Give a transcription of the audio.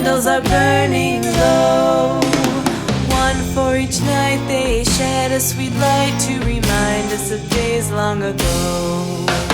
candles are burning low. One for each night they shed a sweet light to remind us of days long ago.